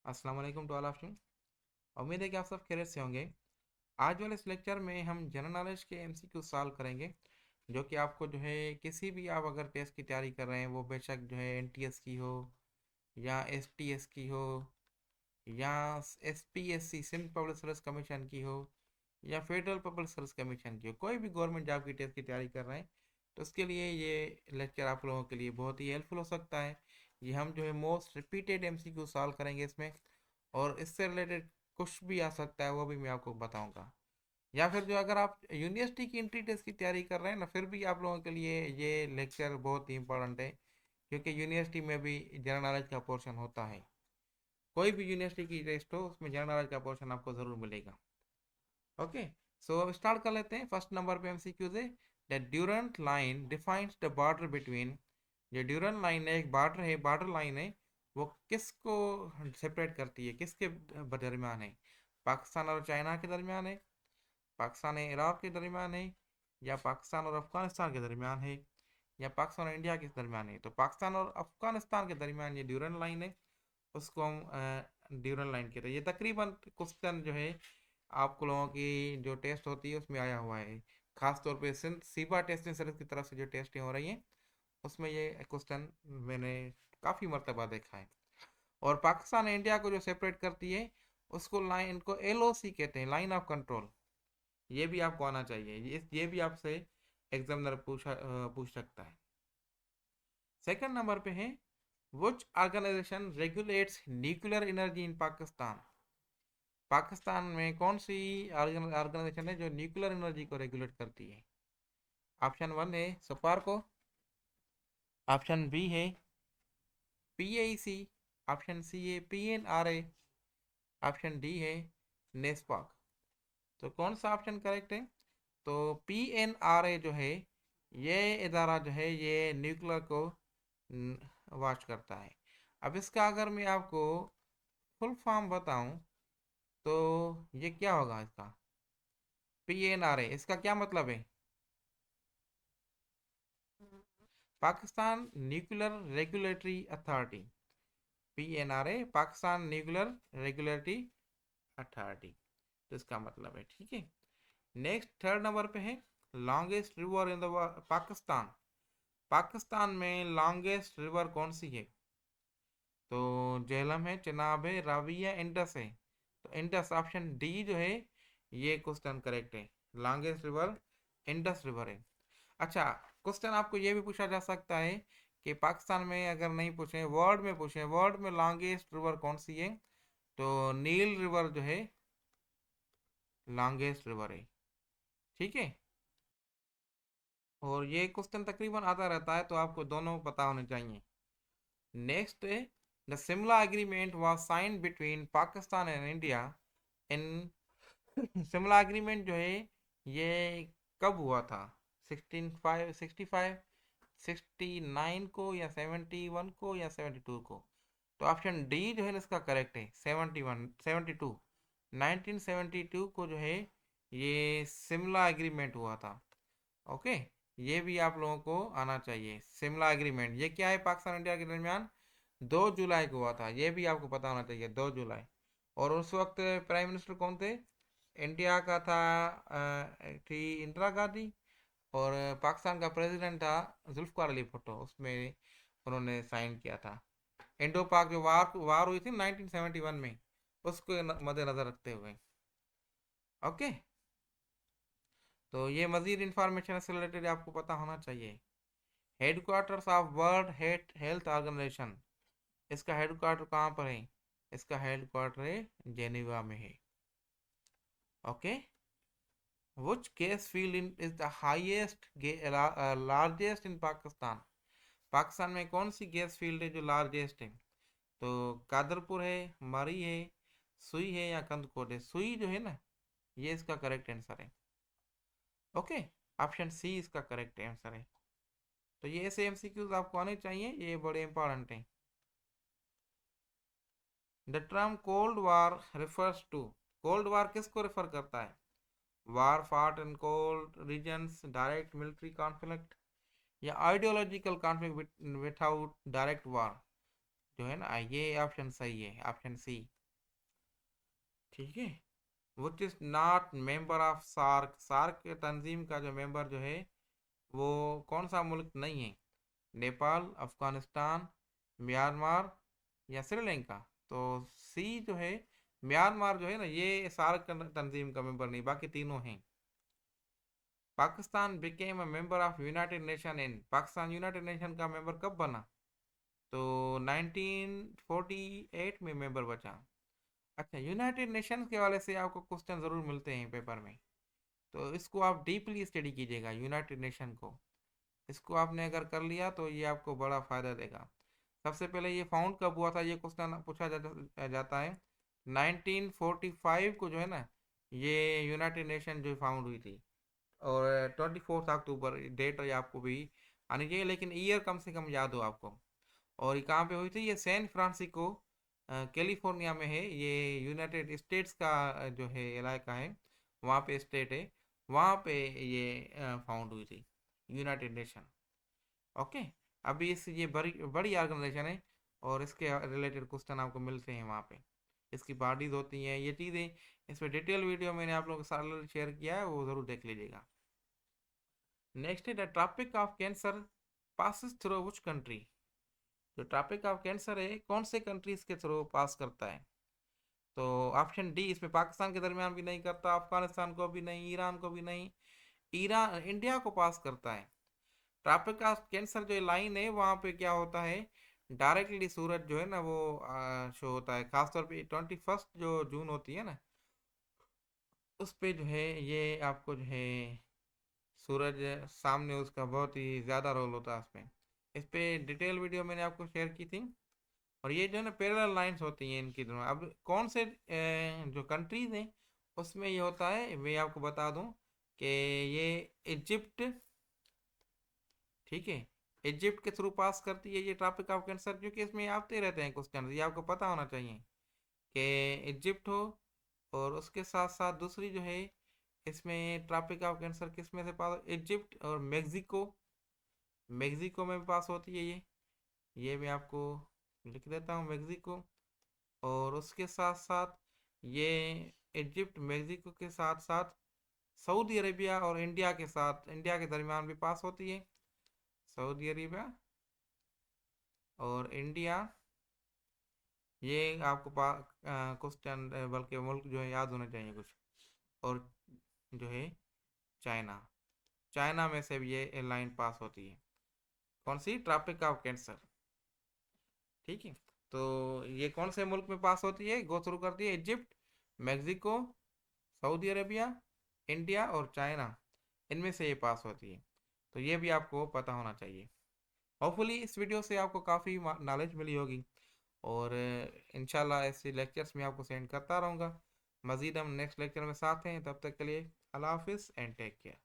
अस्सलाम वालेकुम to all of you. उम्मीद है कि आप सब खैरियत से होंगे। आज वाले इस लेक्चर में हम जनरल नॉलेज के एमसीक्यू सॉल्व करेंगे, जो कि आपको जो है किसी भी आप अगर टेस्ट की तैयारी कर रहे हैं, वो बेशक जो है एनटीएस की हो या एसटीएस की हो या SPSC Sindh public service commission की हो या फेडरल पब्लिक सर्विस कमीशन की हो, कोई भी गवर्नमेंट जॉब की टेस्ट की तैयारी कर रहे हैं तो उसके लिए ये लेक्चर आप लोगों के लिए बहुत ही हेल्पफुल हो सकता है। ये हम जो है मोस्ट रिपीटेड एमसीक्यू सॉल्व करेंगे इसमें, और इससे रिलेटेड कुछ भी आ सकता है वो भी मैं आपको बताऊंगा। या फिर जो अगर आप यूनिवर्सिटी की एंट्री टेस्ट की तैयारी कर रहे हैं ना, फिर भी आप लोगों के लिए ये लेक्चर बहुत ही इंपॉर्टेंट है, क्योंकि यूनिवर्सिटी में भी जनरल नॉलेज का पोर्शन होता है। कोई भी यूनिवर्सिटी की टेस्ट हो उसमें जनरल नॉलेज का पोर्शन आपको ज़रूर मिलेगा। ओके, सो अब स्टार्ट कर लेते हैं। फर्स्ट नंबर पे एमसीक्यूज है, the Durand line defines the border between. जो ड्यूरेंट लाइन है, एक बॉर्डर है, बॉर्डर लाइन है, वो किसको सेपरेट करती है, किसके दरमियान है? पाकिस्तान और चाइना के दरमियान है, पाकिस्तान और इराक के दरमियान है, या पाकिस्तान और अफगानिस्तान के दरमियान है, या पाकिस्तान और इंडिया के दरमियान है? तो पाकिस्तान और अफगानिस्तान के दरमियान ये ड्यूरेंट लाइन है, उसको हम ड्यूरल लाइन कहते हैं। ये तकरीबन क्वेश्चन जो है आप लोगों की जो टेस्ट होती है उसमें आया हुआ है, खास तौर पे सिंध सीबा टेस्टिंग सर्विस की तरफ से जो टेस्टें हो रही हैं उसमें ये क्वेश्चन मैंने काफ़ी मरतबा देखा है। और पाकिस्तान और इंडिया को जो सेपरेट करती है उसको लाइन को एलओसी कहते हैं, लाइन ऑफ कंट्रोल। ये भी आपको आना चाहिए, ये भी आपसे एग्जामिनर पूछ सकता है। सेकंड नंबर पे है, which organisation regulates nuclear energy in Pakistan? Pakistan में कौन सी ऑर्गेनाइजेशन है जो न्यूक्लियर एनर्जी को रेगुलेट करती है? ऑप्शन वन है सोपार्को, ऑप्शन बी है पीआईसी, ऑप्शन सी है पीएनआरए, ऑप्शन डी है नेस्पाक। तो कौन सा ऑप्शन करेक्ट है? तो पीएनआरए जो है, ये इदारा जो है ये न्यूक्लियर को वॉच करता है। अब इसका अगर मैं आपको फुल फॉर्म बताऊं तो ये क्या होगा इसका? पीएनआरए, इसका क्या मतलब है? Pakistan nuclear regulatory authority. PNRA Pakistan nuclear regulatory authority, तो इसका मतलब है, ठीक है। नेक्स्ट थर्ड नंबर पे है, longest river in the Pakistan. Pakistan में लॉन्गेस्ट रिवर कौन सी है? तो झेलम है, चिनाब है, रावी है, इंडस है? तो इंडस, ऑप्शन डी जो है ये क्वेश्चन करेक्ट है। लॉन्गेस्ट रिवर इंडस रिवर है। अच्छा, क्वेश्चन आपको ये भी पूछा जा सकता है कि पाकिस्तान में अगर नहीं पूछे, वर्ल्ड में पूछे, वर्ल्ड में लॉन्गेस्ट रिवर कौन सी है? तो नील रिवर जो है लॉन्गेस्ट रिवर है, ठीक है। और ये क्वेश्चन तकरीबन आता रहता है, तो आपको दोनों पता होने चाहिए। नेक्स्ट है, the Shimla agreement was signed between Pakistan and India in. Shimla agreement जो है ये कब हुआ था? 69 को, या 71 को, या 72 को? तो ऑप्शन डी जो है ना इसका करेक्ट है, 71, 72। 1972 को जो है ये शिमला एग्रीमेंट हुआ था। ओके, ये भी आप लोगों को आना चाहिए। शिमला एग्रीमेंट ये क्या है? पाकिस्तान इंडिया के दरमियान 2 जुलाई को हुआ था, ये भी आपको पता होना चाहिए, 2 जुलाई। और उस वक्त प्राइम मिनिस्टर कौन थे? इंडिया का था थी इंदिरा गांधी, और पाकिस्तान का प्रेसिडेंट था जुल्फकार अली भुट्टो। उसमें उन्होंने साइन किया था। इंडो पाक जो वार वार हुई थी 1971 में, उसको मद्देनजर रखते हुए। ओके, तो ये मजीद इंफॉर्मेशन से रिलेटेड आपको पता होना चाहिए। Headquarters of World Health Organization, इसका हेडक्वार्टर कहाँ पर है? इसका हेडक्वार्टर है जेनीवा में है। Okay, which gas field is the highest largest in Pakistan? Pakistan में कौन सी गैस फील्ड है जो लार्जेस्ट है? तो कादरपुर है, मरी है, सुई है, या कंदकोट है? सुई जो है ना, ये इसका करेक्ट आंसर है। ओके, ऑप्शन सी इसका करेक्ट आंसर है। तो ये ऐसे एमसीक्यूज आपको आने चाहिए, ये बड़े इंपॉर्टेंट हैं। The term cold war refers to. Cold war किसको रेफर करता है? War fought in cold regions, direct military conflict, या ideological conflict without direct war? जो है ना, ये ऑप्शन सही है, ऑप्शन सी। ठीक है। Which is not member of SAARC, SAARC तंजीम का जो मेंबर जो है वो कौन सा मुल्क नहीं है? नेपाल, अफगानिस्तान, म्यांमार या श्रीलंका? तो सी जो है, म्यांमार जो है ना, ये सार्क तंजीम का मेंबर नहीं, बाकी तीनों हैं। Pakistan became a member of United nation in, Pakistan United nation का मेंबर कब बना? तो 1948 में मेंबर बचा। अच्छा, यूनाइटेड नेशंस के वाले से आपको क्वेश्चन ज़रूर मिलते हैं पेपर में, तो इसको आप डीपली स्टडी कीजिएगा यूनाइटेड नेशन को। इसको आपने अगर कर लिया तो ये आपको बड़ा फ़ायदा देगा। सबसे पहले ये फाउंड कब हुआ था, ये क्वेश्चन पूछा जाता है। 1945 को जो है ना, ये यूनाइटेड नेशन जो फाउंड हुई थी। और 24 अक्टूबर डेट है आपको भी आनी चाहिए, लेकिन ईयर कम से कम याद हो आपको। और ये कहाँ पे हुई थी? ये सैन फ्रांसिस्को कैलिफोर्निया में है। ये यूनाइटेड स्टेट्स का जो है इलाका है, वहाँ पे स्टेट है, वहाँ पे ये फाउंड हुई थी यूनाइटेड नेशन। ओके। अभी इस ये बड़ी बड़ी ऑर्गेनाइजेशन है, और इसके रिलेटेड क्वेश्चन आपको मिलते हैं वहाँ पे। इसकी बॉडीज होती हैं, ये चीज़ें, इस पर डिटेल वीडियो मैंने आप लोगों के साथ शेयर किया है, वो ज़रूर देख लीजिएगा। नेक्स्ट है the Tropic of Cancer passes through which country? जो ट्रॉपिक ऑफ कैंसर है कौन से कंट्रीज के थ्रू पास करता है? तो ऑप्शन डी, इसमें पाकिस्तान के दरमियान भी नहीं करता, अफगानिस्तान को भी नहीं, ईरान को भी नहीं, ईरान इंडिया को पास करता है। ट्रॉपिक ऑफ कैंसर जो लाइन है वहाँ पे क्या होता है, डायरेक्टली सूरज जो है ना वो शो होता है, खासतौर पे 21 जो जून होती है ना, उस पे जो है ये आपको जो है सूरज सामने, उसका बहुत ही ज़्यादा रोल होता है उसमें। इस पे डिटेल वीडियो मैंने आपको शेयर की थी। और ये जो है ना पैरेलल लाइंस होती हैं इनकी दोनों। अब कौन से जो कंट्रीज हैं उसमें ये होता है, मैं आपको बता दूं कि ये इजिप्ट, ठीक है, इजिप्ट के थ्रू पास करती है ये ट्रॉपिक ऑफ कैंसर, क्योंकि इसमें आते रहते हैं क्वेश्चन, ये आपको पता होना चाहिए कि इजिप्ट हो। और उसके साथ साथ दूसरी जो है, इसमें ट्रॉपिक ऑफ कैंसर किस में से पास, इजिप्ट और मेक्सिको, मेक्सिको में भी पास होती है ये मैं आपको लिख देता हूँ, मेक्सिको। और उसके साथ साथ ये इजिप्ट मेक्सिको के साथ साथ सऊदी अरेबिया और इंडिया के साथ, इंडिया के दरमियान भी पास होती है। सऊदी अरेबिया और इंडिया, ये आपको क्वेश्चन बल्कि मुल्क जो है याद होने चाहिए कुछ। और जो है चाइना, चाइना में से भी ये लाइन पास होती है, कौन सी? Tropic of cancer. ठीक है। तो ये कौन से मुल्क में पास होती है, गो थ्रू करती है? Egypt, Mexico, Saudi Arabia, India और चाइना, इनमें से ये पास होती है। तो ये भी आपको पता होना चाहिए। होपफुली इस वीडियो से आपको काफ़ी नॉलेज मिली होगी, और इंशाल्लाह ऐसे लेक्चर्स में आपको सेंड करता रहूँगा। मज़ीद हम नेक्स्ट लेक्चर में साथ हैं, तब तक के लिए अल्लाह हाफिज़ एंड टेक केयर।